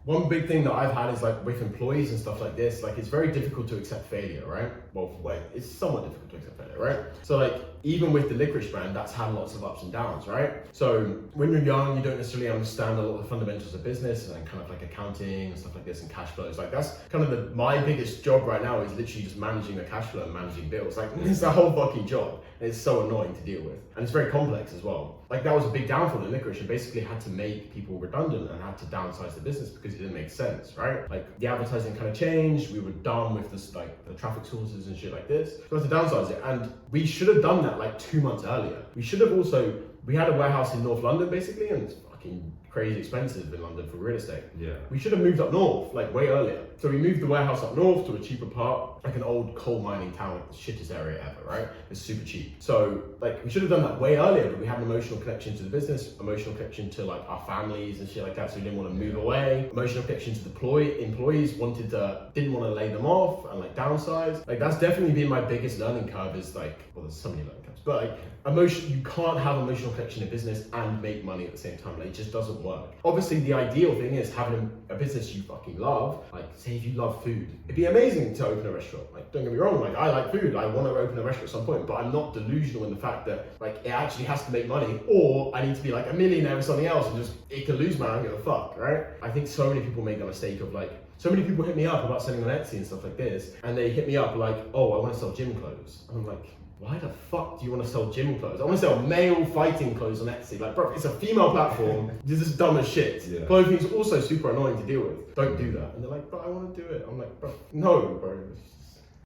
one big thing that I've had is like with employees and stuff like this, like it's very difficult to accept failure, right? Well, wait, it's somewhat difficult to accept failure, right? So like even with the licorice brand, that's had lots of ups and downs, right? So when you're young, you don't necessarily understand a lot of the fundamentals of business and kind of like accounting and stuff like this and cash flows. Like that's kind of my biggest job right now is literally just managing the cash flow and managing bills. Like it's a whole fucking job. And it's so annoying to deal with. And it's very complex as well. Like that was a big downfall in licorice. It basically had to make people redundant and had to downsize the business because it didn't make sense, right? Like the advertising kind of changed. We were done with this, like the traffic sources and shit like this. So we had to downsize it. And we should have done that like 2 months earlier. We should have also, we had a warehouse in North London basically, and it's fucking crazy expensive in London for real estate. Yeah. We should have moved up north, like way earlier. So we moved the warehouse up north to a cheaper part, like an old coal mining town, like the shittest area ever, right? It's super cheap. So like we should have done that way earlier, but we had an emotional connection to the business, emotional connection to like our families and shit like that. So we didn't want to move away. Emotional connection to the employees, didn't want to lay them off and like downsize. Like that's definitely been my biggest learning curve is like, well, there's so many learning curves, but like you can't have emotional connection in business and make money at the same time. Like it just doesn't work. Obviously the ideal thing is having a business you fucking love. Like say if you love food, it'd be amazing to open a restaurant. Like don't get me wrong, like I like food, I want to open a restaurant at some point, but I'm not delusional in the fact that like it actually has to make money, or I need to be like a millionaire or something else and just it can lose, man, I don't give a fuck, right? I think so many people make the mistake of like, so many people hit me up about selling on Etsy and stuff like this, and they hit me up like, oh, I want to sell gym clothes. And I'm like, why the fuck do you want to sell gym clothes? I want to sell male fighting clothes on Etsy. Like, bro, it's a female platform. This is dumb as shit. Yeah. Clothing is also super annoying to deal with. Don't do that. And they're like, but I want to do it. I'm like, bro, no, bro.